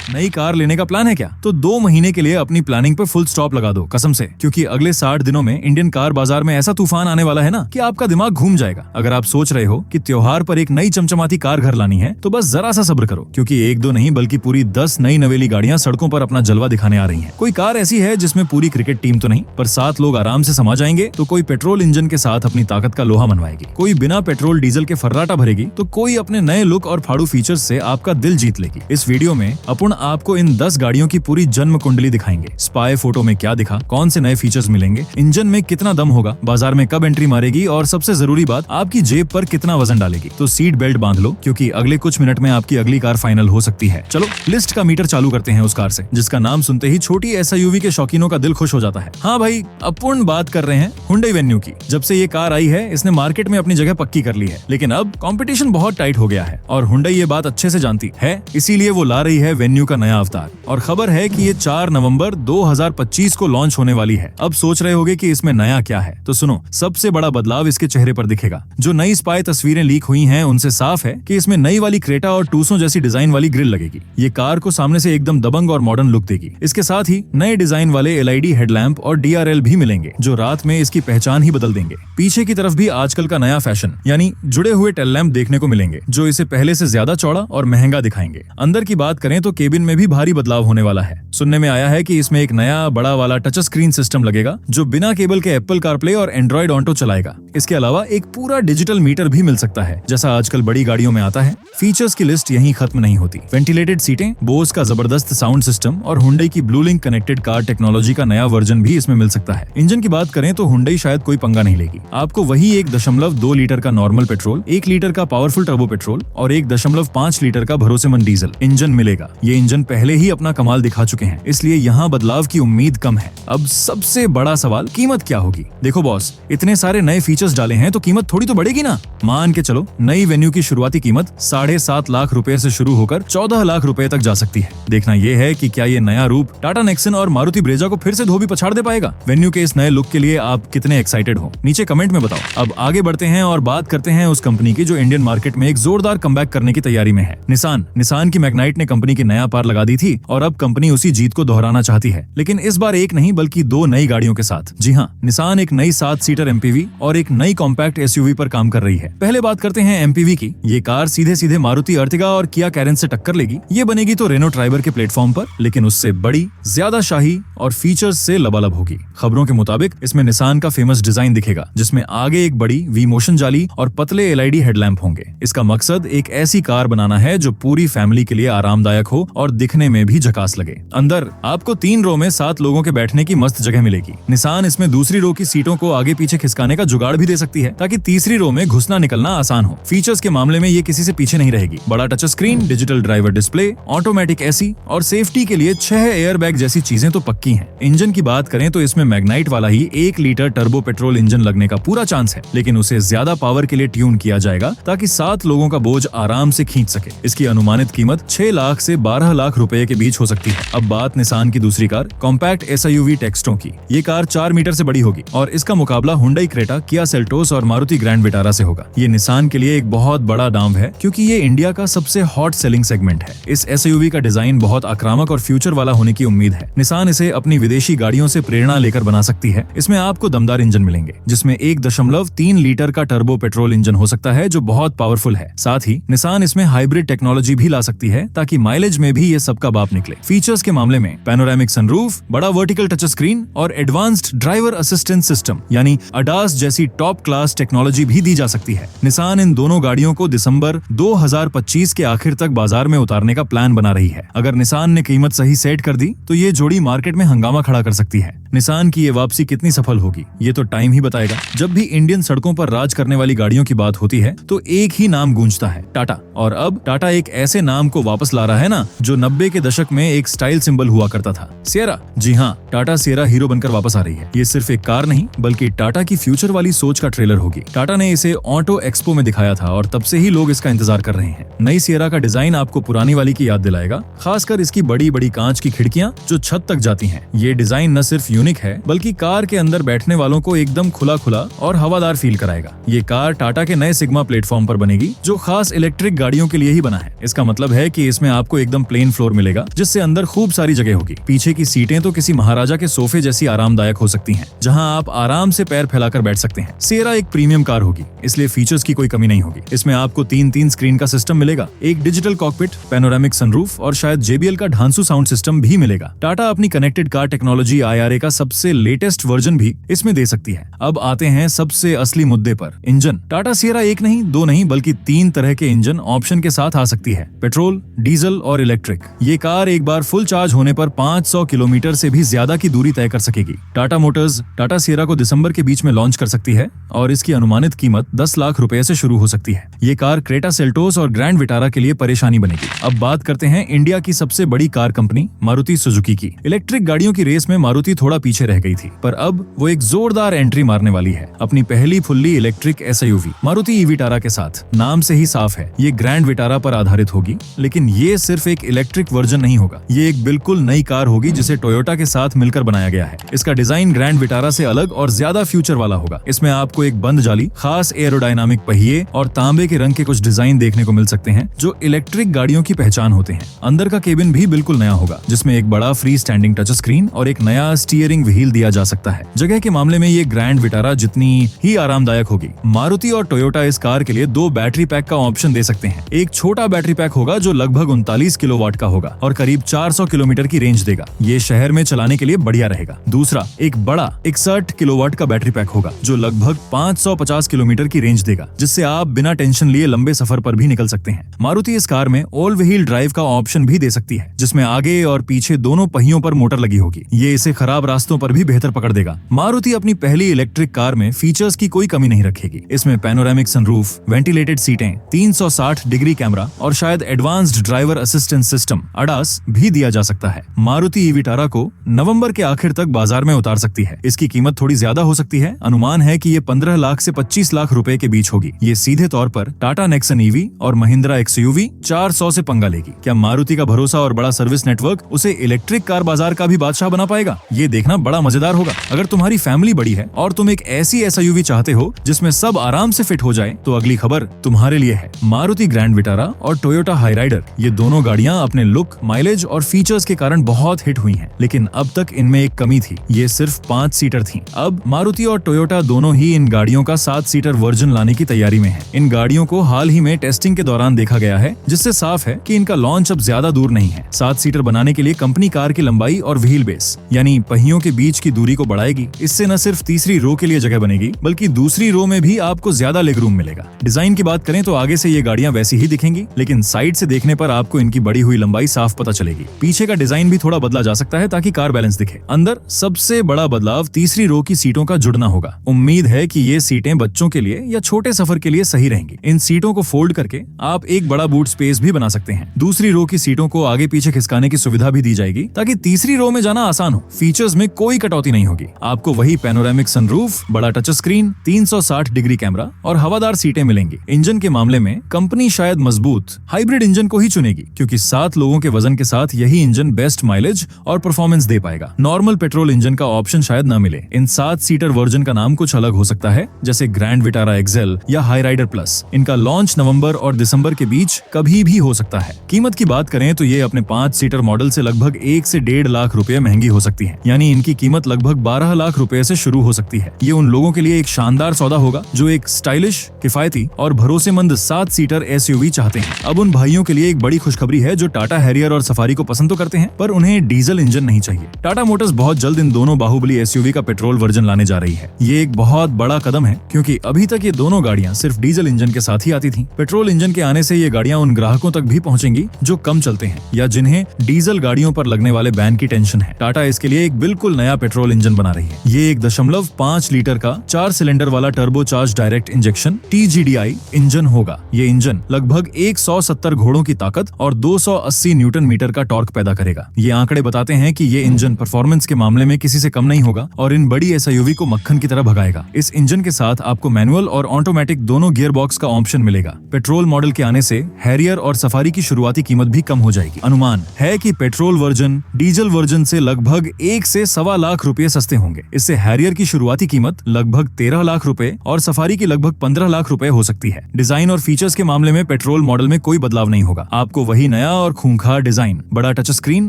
नई कार लेने का प्लान है क्या? तो 2 महीने के लिए अपनी प्लानिंग पर फुल स्टॉप लगा दो कसम से, क्योंकि अगले 60 दिनों में इंडियन कार बाजार में ऐसा तूफान आने वाला है ना कि आपका दिमाग घूम जाएगा। अगर आप सोच रहे हो कि त्योहार पर एक नई चमचमाती कार घर लानी है तो बस जरा सा सब्र करो, क्योंकि 1-2 नहीं बल्कि पूरी 10 नई नवेली गाड़ियां सड़कों पर अपना जलवा दिखाने आ रही हैं। कोई कार ऐसी है जिसमें पूरी क्रिकेट टीम तो नहीं, पर 7 लोग आराम से समा जाएंगे, तो कोई पेट्रोल इंजन के साथ अपनी ताकत का लोहा मनवाएगी, कोई बिना पेट्रोल डीजल के फर्राटा भरेगी, तो कोई अपने नए लुक और फाड़ू फीचर्स से आपका दिल जीत लेगी। इस वीडियो में अपन आपको इन 10 गाड़ियों की पूरी जन्म कुंडली दिखाएंगे। स्पाई फोटो में क्या दिखा, कौन से नए फीचर्स मिलेंगे, इंजन में कितना दम होगा, बाजार में कब एंट्री मारेगी और सबसे जरूरी बात आपकी जेब पर कितना वजन डालेगी। तो सीट बेल्ट बांध लो, क्योंकि अगले कुछ मिनट में आपकी अगली कार फाइनल हो सकती है। चलो लिस्ट का मीटर चालू करते हैं उस कार से जिसका नाम सुनते ही छोटी एसयूवी के शौकीनों का दिल खुश हो जाता है। हाँ भाई, अपन बात कर रहे हैं हुंडई वेन्यू की। जब से ये कार आई है इसने मार्केट में अपनी जगह पक्की कर ली है, लेकिन अब कंपटीशन बहुत टाइट हो गया है और हुंडई ये बात अच्छे से जानती है, इसीलिए वो ला रही है वेन्यू का नया अवतार। और खबर है कि ये 4 नवंबर 2025 को लॉन्च होने वाली है। अब सोच रहे होगे कि इसमें नया क्या है, तो सुनो, सबसे बड़ा बदलाव इसके चेहरे पर दिखेगा। जो नई स्पाई तस्वीरें लीक हुई हैं उनसे साफ है कि इसमें नई वाली क्रेटा और टूसो जैसी डिजाइन वाली ग्रिल लगेगी। ये कार को सामने से एकदम दबंग और मॉडर्न लुक देगी। इसके साथ ही नए डिजाइन वाले एलईडी हेडलैम्प और डीआरएल भी मिलेंगे, जो रात में इसकी पहचान ही बदल देंगे। पीछे की तरफ भी आजकल का नया फैशन यानी जुड़े हुए टेल लैम्प देखने को मिलेंगे, जो इसे पहले से ज्यादा चौड़ा और महंगा दिखाएंगे। अंदर की बात करें तो केबिन में भी भारी बदलाव होने वाला है। सुनने में आया है कि इसमें एक नया बड़ा वाला टच स्क्रीन सिस्टम लगेगा, जो बिना केबल के एप्पल कारप्ले और एंड्रॉइड ऑटो चलाएगा। इसके अलावा एक पूरा डिजिटल मीटर भी मिल सकता है, जैसा आजकल बड़ी गाड़ियों में आता है। फीचर्स की लिस्ट यहीं खत्म नहीं होती। वेंटिलेटेड सीटें, बोस का जबरदस्त साउंड सिस्टम और हुंडई की blue link connected car technology का नया वर्जन भी इसमें मिल सकता है। इंजन की बात करें तो हुंडई शायद कोई पंगा नहीं लेगी। आपको वही 1.2 लीटर का नॉर्मल पेट्रोल, 1 लीटर का पावरफुल टर्बो पेट्रोल और 1.5 लीटर का भरोसेमंद डीजल इंजन मिलेगा। ये इंजन पहले ही अपना कमाल दिखा चुके हैं, इसलिए यहाँ बदलाव की उम्मीद कम है। अब सबसे बड़ा सवाल, कीमत क्या होगी? देखो बॉस, इतने सारे नए फीचर्स डाले हैं तो कीमत थोड़ी तो बढ़ेगी ना। मान के चलो, नई वेन्यू की शुरुआती कीमत 7.5 लाख रुपए से शुरू होकर 14 लाख रुपए तक जा सकती है। देखना यह है कि क्या ये नया रूप टाटा नेक्सन और मारुति ब्रेजा को फिर से धोबी पछाड़ दे पाएगा। वेन्यू के इस नए लुक के लिए आप कितने एक्साइटेड हो, नीचे कमेंट में बताओ। अब आगे बढ़ते हैं और बात करते हैं उस कंपनी की जो इंडियन मार्केट में एक जोरदार कमबैक करने की तैयारी में है। निसान की मैग्नाइट ने कंपनी की नया पार लगा दी थी और अब कंपनी उसी जीत को दोहराना चाहती है, लेकिन इस बार एक नहीं बल्कि 2 नई गाड़ियों के साथ। जी हाँ, निसान एक नई 7 सीटर एमपीवी और एक नई कॉम्पैक्ट एसयूवी पर काम कर रही है। पहले बात करते हैं एमपीवी की। ये कार सीधे मारुति अर्टिगा और किया कैरेन से टक्कर लेगी। ये बनेगी तो रेनो ट्राइबर के प्लेटफॉर्म पर, लेकिन उससे बड़ी, ज्यादा शाही और फीचर्स से लबालब होगी। खबरों के मुताबिक इसमें निसान का फेमस डिजाइन दिखेगा, जिसमें आगे एक बड़ी वी मोशन जाली और पतले एलईडी हेडलैम्प होंगे। इसका मकसद एक ऐसी कार बनाना है जो पूरी फैमिली के लिए आरामदायक हो और दिखने में भी झकास लगे। अंदर आपको 3 रो में 7 लोगों के बैठने की मस्त जगह मिलेगी। निसान इसमें दूसरी रो की सीटों को आगे पीछे खिसकाने का जुगाड़ भी दे सकती है, ताकि तीसरी रो में घुसना निकलना आसान हो। फीचर्स के मामले में ये किसी से पीछे नहीं रहेगी। बड़ा touch screen, digital driver display, automatic AC और सेफ्टी के लिए 6 एयरबैग जैसी चीजें तो पक्की हैं। इंजन की बात करें तो इसमें मैग्नाइट वाला ही 1 लीटर टर्बो पेट्रोल इंजन लगने का पूरा चांस है, लेकिन उसे ज्यादा पावर के लिए ट्यून किया जाएगा ताकि 7 लोगों का बोझ आराम से खींच सके। इसकी अनुमानित कीमत 6 लाख से 12 लाख रुपए के बीच हो सकती है। अब बात निसान की दूसरी कार कॉम्पैक्ट एसयूवी टेक्स्टो की। ये कार 4 मीटर से बड़ी होगी और इसका मुकाबला हुंडई क्रेटा, किया सेल्टोस और मारुति ग्रैंड विटारा से होगा। ये निसान के लिए एक बहुत बड़ा दांव है, क्योंकि ये इंडिया का सबसे हॉट सेलिंग सेगमेंट है। इस एसयूवी का डिजाइन बहुत आक्रामक और फ्यूचर वाला होने की उम्मीद है। निसान इसे अपनी विदेशी गाड़ियों से प्रेरणा लेकर बना सकती है। इसमें आपको दमदार इंजन मिलेंगे, जिसमें 1.3 लीटर का टर्बो पेट्रोल इंजन हो सकता है, जो बहुत पावरफुल है। साथ ही निसान इसमें हाइब्रिड टेक्नोलॉजी भी ला सकती है, ताकि माइलेज में भी ये सबका बाप निकले। फीचर्स के मामले में पैनोरामिक सनरूफ, बड़ा वर्टिकल टच स्क्रीन और एडवांस्ड ड्राइवर असिस्टेंस सिस्टम यानी अडास जैसी टॉप क्लास टेक्नोलॉजी भी दी जा सकती है। निसान इन दोनों गाड़ियों को दिसंबर 2025 के आखिर तक बाजार में उतारने का प्लान बना रही है। अगर निसान ने कीमत सही सेट कर दी तो ये जोड़ी मार्केट में हंगामा खड़ा कर सकती है। निसान की ये वापसी कितनी सफल होगी ये तो टाइम ही बताएगा। जब भी इंडियन सड़कों पर राज करने वाली गाड़ियों की बात होती है तो एक ही नाम गूंजता है, टाटा। और अब टाटा एक ऐसे नाम को वापस ला रहा है ना, जो 90 के दशक में एक स्टाइल सिंबल हुआ करता था, सिएरा। जी हाँ, टाटा सिएरा हीरो बनकर वापस आ रही है। ये सिर्फ एक कार नहीं बल्कि टाटा की फ्यूचर वाली सोच का ट्रेलर होगी। टाटा ने इसे ऑटो एक्सपो में दिखाया था और तब से ही लोग इसका इंतजार कर रहे हैं। नई सिएरा का डिजाइन आपको पुरानी वाली की याद दिलाएगा, खासकर इसकी बड़ी बड़ी कांच की खिड़कियां जो छत तक जाती हैं। ये डिजाइन न सिर्फ यूनिक है बल्कि कार के अंदर बैठने वालों को एकदम खुला खुला और हवादार फील कराएगा। ये कार टाटा के नए सिग्मा प्लेटफॉर्म पर बनेगी, जो खास इलेक्ट्रिक गाड़ियों के लिए ही बना है। इसका मतलब है कि इसमें आपको एकदम प्लेन फ्लोर मिलेगा, जिससे अंदर खूब सारी जगह होगी। पीछे की सीटें तो किसी महाराजा के सोफे जैसी आरामदायक हो सकती हैं, जहां आप आराम से पैर फैलाकर बैठ सकते हैं। सिएरा एक प्रीमियम कार होगी, इसलिए फीचर्स की कोई कमी नहीं होगी। इसमें आपको 3 स्क्रीन का सिस्टम मिलेगा, एक डिजिटल कॉकपिट, पैनोरामिक सनरूफ और शायद JBL का ढांसू साउंड सिस्टम भी मिलेगा। टाटा अपनी कनेक्टेड कार टेक्नोलॉजी IRA का सबसे लेटेस्ट वर्जन भी इसमें दे सकती है। अब आते हैं सबसे असली मुद्दे पर, इंजन। टाटा सिएरा एक नहीं, दो नहीं, बल्कि 3 तरह के इंजन ऑप्शन के साथ आ सकती है, पेट्रोल, डीजल और इलेक्ट्रिक। ये कार एक बार फुल चार्ज होने पर 500 किलोमीटर से भी ज्यादा की दूरी तय कर सकेगी। टाटा मोटर्स टाटा सिएरा को दिसंबर के बीच में लॉन्च कर सकती है और इसकी अनुमानित कीमत 10 लाख रुपए से शुरू हो सकती है। ये कार क्रेटा सेल्टोस और ग्रैंड विटारा के लिए परेशानी बनेगी। अब बात करते हैं इंडिया की सबसे बड़ी कार कंपनी मारुति सुजुकी की। इलेक्ट्रिक गाड़ियों की रेस में मारुति थोड़ा पीछे रह गई थी, पर अब वो एक जोरदार एंट्री मारने वाली है अपनी पहली फुल्ली इलेक्ट्रिक SUV मारुति ई-विटारा के साथ। नाम से ही साफ है, ये ग्रैंड विटारा पर आधारित होगी, लेकिन ये सिर्फ एक इलेक्ट्रिक वर्जन नहीं होगा। ये एक बिल्कुल नई कार होगी जिसे टोयोटा के साथ मिलकर बनाया गया है। इसका डिजाइन ग्रैंड विटारा से अलग और ज्यादा फ्यूचर वाला होगा। इसमें आपको एक बंद जाली, खास एरोडायनामिक पहिए और तांबे के रंग के कुछ डिजाइन देखने को मिल सकते हैं, जो इलेक्ट्रिक गाड़ियों की पहचान होते हैं। अंदर का केबिन भी बिल्कुल नया होगा, जिसमें एक बड़ा फ्री स्टैंडिंग टच स्क्रीन और एक नया स्टीयरिंग व्हील दिया जा सकता है। जगह के मामले में ये ग्रैंड विटारा जितनी ही आरामदायक होगी। मारुति और टोयोटा इस कार के लिए 2 बैटरी पैक का ऑप्शन दे सकते हैं। एक छोटा बैटरी पैक होगा जो लगभग 39 किलोवाट का होगा और करीब 400 किलोमीटर की रेंज देगा। ये शहर में चलाने के लिए बढ़िया रहेगा। दूसरा एक बड़ा 61 किलोवाट का बैटरी पैक होगा जो लगभग 550 किलोमीटर की रेंज देगा, जिससे आप बिना टेंशन लिए लंबे सफर पर भी निकल सकते हैं। मारुति इस कार में ऑल व्हील ड्राइव का ऑप्शन भी दे सकती है, जिसमें आगे और पीछे दोनों पहियों पर मोटर लगी होगी। ये इसे खराब रास्तों पर भी बेहतर पकड़ देगा। मारुति अपनी पहली इलेक्ट्रिक कार में फीचर्स की कोई कमी नहीं रखेगी। इसमें पैनोरामिक सनरूफ, वेंटिलेटेड सीटें, 360 डिग्री कैमरा और शायद advanced driver assistance system ADAS भी दिया जा सकता है। मारुति ई-विटारा को नवंबर के आखिर तक बाजार में उतार सकती है। इसकी कीमत थोड़ी ज्यादा हो सकती है, अनुमान है कि ये 15 लाख से 25 लाख रुपए के बीच होगी। ये सीधे तौर पर टाटा नेक्सन EV और महिंद्रा XUV 400 से पंगा लेगी। क्या मारुति का भरोसा और बड़ा सर्विस नेटवर्क उसे इलेक्ट्रिक कार बाजार का भी बादशाह बना पाएगा? ये देखना बड़ा मजेदार होगा। अगर तुम्हारी फैमिली बड़ी है और तुम एक ऐसी SUV चाहते हो जिसमें सब आराम से फिट हो जाए, तो अगली खबर तुम्हारे लिए है। मारुति ग्रैंड विटारा और टोयोटा हाईराइडर, ये दोनों गाड़ियां अपने लुक, माइलेज और फीचर्स के कारण बहुत हिट हुई हैं, लेकिन अब तक इनमें एक कमी थी, ये सिर्फ 5 सीटर थी। अब मारुति और टोयोटा दोनों ही इन गाड़ियों का 7 सीटर वर्जन लाने की तैयारी में है। इन गाड़ियों को हाल ही में टेस्टिंग के दौरान देखा गया है, जिससे साफ है कि इनका लॉन्च अब ज्यादा दूर नहीं है। 7 सीटर बनाने के लिए कंपनी कार की लंबाई और व्हील बेस यानी पहियों के बीच की दूरी को बढ़ाएगी। इससे न सिर्फ तीसरी रो के लिए जगह बनेगी, बल्कि दूसरी रो में भी आपको ज्यादा लेग रूम मिलेगा। डिजाइन की बात करें तो आगे से ये गाड़ियां वैसी ही दिखेंगी, लेकिन साइड से देखने पर आपको इनकी बढ़ी हुई लंबाई साफ पता चलेगी। पीछे का डिजाइन भी थोड़ा बदला जा सकता है ताकि कार बैलेंस दिखे। अंदर सबसे बड़ा बदलाव तीसरी रो की सीटों का जुड़ना होगा। उम्मीद है कि ये सीटें बच्चों के लिए या छोटे सफर के लिए सही रहेंगी। इन सीटों को फोल्ड करके आप एक बड़ा बूट स्पेस भी बना सकते हैं। दूसरी रो की सीटों को आगे पीछे खिसकाने की सुविधा भी दी जाएगी ताकि तीसरी रो में जाना आसान हो। फीचर्स में कोई कटौती नहीं होगी। आपको वही पैनोरामिक सनरूफ, बड़ा टच स्क्रीन, 360 डिग्री कैमरा और हवादार सीटें मिलेंगी। इंजन के मामले में कंपनी शायद मजबूत हाइब्रिड इंजन को ही चुनेगी, क्योंकि 7 लोगों के वजन के साथ यही इंजन बेस्ट माइलेज और परफॉर्मेंस दे पाएगा। नॉर्मल पेट्रोल इंजन का ऑप्शन शायद न मिले। इन 7 सीटर वर्जन का नाम कुछ अलग हो सकता है, जैसे ग्रैंड विटारा एक्सेल या हाईराइडर प्लस। इनका लॉन्च नवंबर और दिसंबर के बीच कभी भी हो सकता है। कीमत की बात करें तो ये अपने 5 सीटर मॉडल से लगभग 1 से 1.5 लाख रुपए महंगी हो सकती है, यानी इनकी कीमत लगभग 12 लाख रुपए से शुरू हो सकती है। ये उन लोगों के लिए एक शानदार सौदा होगा जो एक स्टाइलिश, किफायती और भरोसेमंद 7 सीटर SUV चाहते हैं। अब उन भाइयों के लिए एक बड़ी खुशखबरी है जो टाटा हैरियर और सफारी को पसंद तो करते हैं, पर उन्हें डीजल इंजन नहीं चाहिए। टाटा मोटर्स बहुत जल्द इन दोनों बाहुबली SUV का पेट्रोल वर्जन लाने जा रही है। ये एक बहुत बड़ा कदम है, क्योंकि अभी तक ये दोनों गाड़ियां सिर्फ डीजल इंजन के साथ ही आती थी। पेट्रोल इंजन के आने से ये गाड़ियां उन ग्राहकों तक भी पहुंचेंगी जो कम चलते हैं या जिन्हें डीजल गाड़ियों पर लगने वाले बैन की टेंशन है। टाटा इसके लिए एक बिल्कुल नया पेट्रोल इंजन बना रही है। ये 1.5 लीटर का 4 सिलेंडर वाला turbocharge direct injection TGDI engine होगा। ये इंजन लगभग 170 घोड़ों की ताकत और 280 न्यूटन मीटर का टॉर्क पैदा करेगा। ये आंकड़े बताते हैं कि ये इंजन परफॉर्मेंस के मामले में किसी से कम नहीं होगा और इन बड़ी SUV को मक्खन की तरह भगाएगा। इस इंजन के साथ आपको मैनुअल और ऑटोमेटिक दोनों गियर बॉक्स का ऑप्शन मिलेगा। पेट्रोल मॉडल के आने से हैरियर और सफारी की शुरुआती कीमत भी कम हो जाएगी। अनुमान है कि पेट्रोल वर्जन डीजल वर्जन से लगभग 1 से 1.25 लाख रुपए सस्ते होंगे। इससे हैरियर की शुरुआती कीमत लगभग 13 लाख रुपए और सफारी की लगभग 15 लाख रुपए हो सकती है। डिजाइन और फीचर्स के मामले में पेट्रोल मॉडल में कोई बदलाव नहीं होगा। आपको वही नया और और खूंखार डिजाइन, बड़ा touch screen,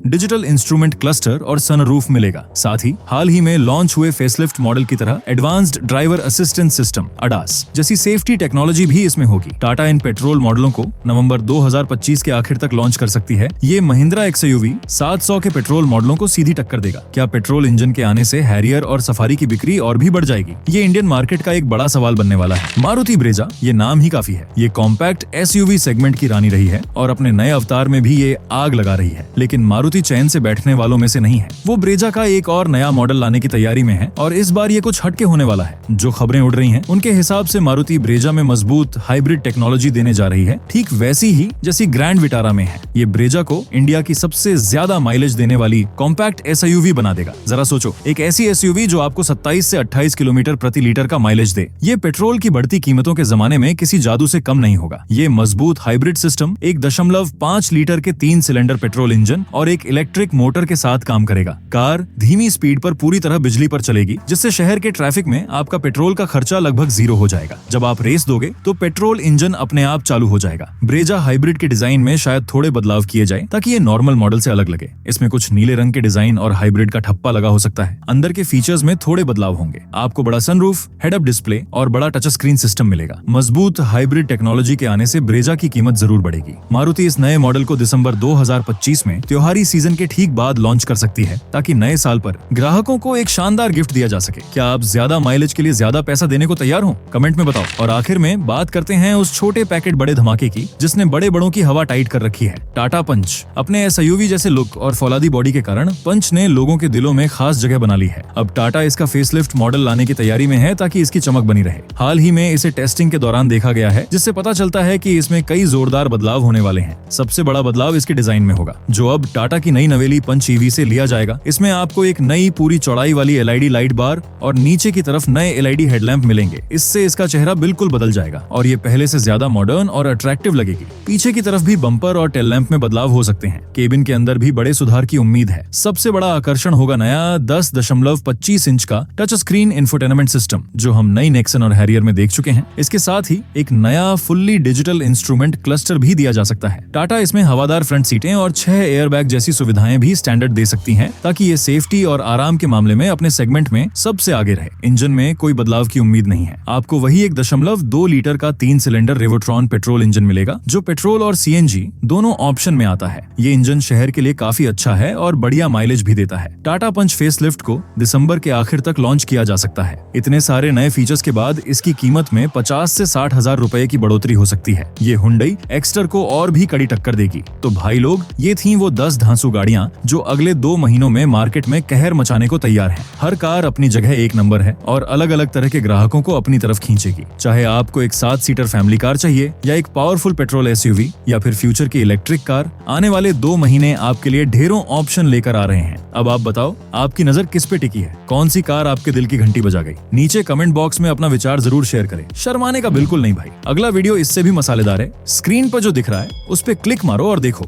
digital instrument cluster और सनरूफ मिलेगा। साथ ही हाल ही में लॉन्च हुए फेसलिफ्ट मॉडल की तरह advanced driver assistance system ADAS जैसी सेफ्टी टेक्नोलॉजी भी इसमें होगी। टाटा इन पेट्रोल मॉडलों को नवंबर 2025 के आखिर तक लॉन्च कर सकती है। ये महिंद्रा XUV 700 के पेट्रोल मॉडलों को सीधी टक्कर देगा। क्या पेट्रोल इंजन के आने से हैरियर और सफारी की बिक्री और भी बढ़ जाएगी? ये इंडियन मार्केट का एक बड़ा सवाल बनने वाला है। मारुति ब्रेजा, ये नाम ही काफी है। ये कॉम्पैक्ट SUV सेगमेंट की रानी रही है और अपने नए अवतार में भी ये आग लगा रही है, लेकिन मारुति चैन से बैठने वालों में से नहीं है। वो ब्रेजा का एक और नया मॉडल लाने की तैयारी में है और इस बार ये कुछ हटके होने वाला है। जो खबरें उड़ रही हैं, उनके हिसाब से मारुति ब्रेजा में मजबूत हाइब्रिड टेक्नोलॉजी देने जा रही है, ठीक वैसी ही जैसी ग्रैंड विटारा में है। ये ब्रेजा को इंडिया की सबसे ज्यादा माइलेज देने वाली कॉम्पैक्ट SUV बना देगा। जरा सोचो, एक ऐसी SUV जो आपको 27 से 28 किलोमीटर प्रति लीटर का माइलेज दे। ये पेट्रोल की बढ़ती कीमतों के जमाने में किसी जादू से कम नहीं होगा। ये मजबूत हाइब्रिड सिस्टम 1.5 लीटर के 3 सिलेंडर पेट्रोल इंजन और एक इलेक्ट्रिक मोटर के साथ काम करेगा। कार धीमी स्पीड पर पूरी तरह बिजली पर चलेगी, जिससे शहर के ट्रैफिक में आपका पेट्रोल का खर्चा लगभग 0 हो जाएगा। जब आप रेस दोगे तो पेट्रोल इंजन अपने आप चालू हो जाएगा। ब्रेजा हाइब्रिड के डिजाइन में शायद थोड़े बदलाव किए जाए ताकि ये नॉर्मल मॉडल से अलग लगे। इसमें कुछ नीले रंग के डिजाइन और हाइब्रिड का ठप्पा लगा हो सकता है। अंदर के फीचर्स में थोड़े बदलाव होंगे। आपको बड़ा सनरूफ, हेड अप डिस्प्ले और बड़ा टच स्क्रीन सिस्टम मिलेगा। मजबूत हाइब्रिड टेक्नोलॉजी के आने से ब्रेजा की कीमत जरूर बढ़ेगी। मारुति इस नए मॉडल को दिसंबर 2025 में त्योहारी सीजन के ठीक बाद लॉन्च कर सकती है, ताकि नए साल पर ग्राहकों को एक शानदार गिफ्ट दिया जा सके। क्या आप ज्यादा माइलेज के लिए ज्यादा पैसा देने को तैयार हो? कमेंट में बताओ। और आखिर में बात करते हैं उस छोटे पैकेट बड़े धमाके की, जिसने बड़े बड़ों की हवा टाइट कर रखी है। टाटा पंच। अपने SUV जैसे लुक और फौलादी बॉडी के कारण पंच ने लोगों के दिलों में खास जगह बना ली है। अब टाटा इसका फेसलिफ्ट मॉडल लाने की तैयारी में है ताकि इसकी चमक बनी रहे। हाल ही में इसे टेस्टिंग के दौरान देखा गया है, जिससे पता चलता है कि इसमें कई जोरदार बदलाव होने वाले हैं। सबसे बड़ा बदलाव इसके डिजाइन में होगा, जो अब टाटा की नई नवेली पंच EV से लिया जाएगा। इसमें आपको एक नई पूरी चौड़ाई वाली LED लाइट बार और नीचे की तरफ नए LED हेडलैम्प मिलेंगे। इससे इसका चेहरा बिल्कुल बदल जाएगा और ये पहले से ज्यादा मॉडर्न और अट्रैक्टिव लगेगी। पीछे की तरफ भी बम्पर और टेल लैंप में बदलाव हो सकते हैं। केबिन के अंदर भी बड़े सुधार की उम्मीद है। सबसे बड़ा आकर्षण होगा नया 10.25 इंच का टच स्क्रीन इंफोटेनमेंट सिस्टम, जो हम नई नेक्सन और हैरियर में देख चुके हैं। इसके साथ ही एक नया फुल्ली डिजिटल इंस्ट्रूमेंट क्लस्टर भी दिया जा सकता है। टाटा इसमें हवादार फ्रंट सीटें और 6 एयरबैग जैसी सुविधाएं भी स्टैंडर्ड दे सकती हैं, ताकि ये सेफ्टी और आराम के मामले में अपने सेगमेंट में सबसे आगे रहे। इंजन में कोई बदलाव की उम्मीद नहीं है। आपको वही 1.2 लीटर का 3 सिलेंडर रेवोट्रॉन पेट्रोल इंजन मिलेगा, जो पेट्रोल और CNG दोनों ऑप्शन में आता है। ये इंजन शहर के लिए काफी अच्छा है और बढ़िया माइलेज भी देता है। टाटा पंच फेसलिफ्ट को दिसंबर के आखिर तक लॉन्च किया जा सकता है। इतने सारे नए फीचर्स के बाद इसकी कीमत में 50 से 60 हजार रुपए की बढ़ोतरी हो सकती है। ये हुंडई एक्स्टर को और भी कड़ी टक्कर देगी। तो भाई लोग, ये थी वो 10 धांसू गाड़ियां जो अगले 2 महीनों में मार्केट में कहर मचाने को तैयार हैं। हर कार अपनी जगह एक नंबर है और अलग अलग तरह के ग्राहकों को अपनी तरफ खींचेगी। चाहे आपको एक 7 सीटर फैमिली कार चाहिए या एक पावरफुल पेट्रोल SUV या फिर फ्यूचर की इलेक्ट्रिक कार, आने वाले 2 महीने आपके लिए ढेरों ऑप्शन लेकर आ रहे हैं। अब आप बताओ, आपकी नजर किस पे टिकी है? कौन सी कार आपके दिल की घंटी बजा गई? नीचे कमेंट बॉक्स में अपना विचार जरूर शेयर करें। शर्माने का बिल्कुल नहीं भाई। अगला वीडियो इससे भी मसालेदार है। स्क्रीन पर जो दिख रहा है उस पे क्लिक मारो और देखो।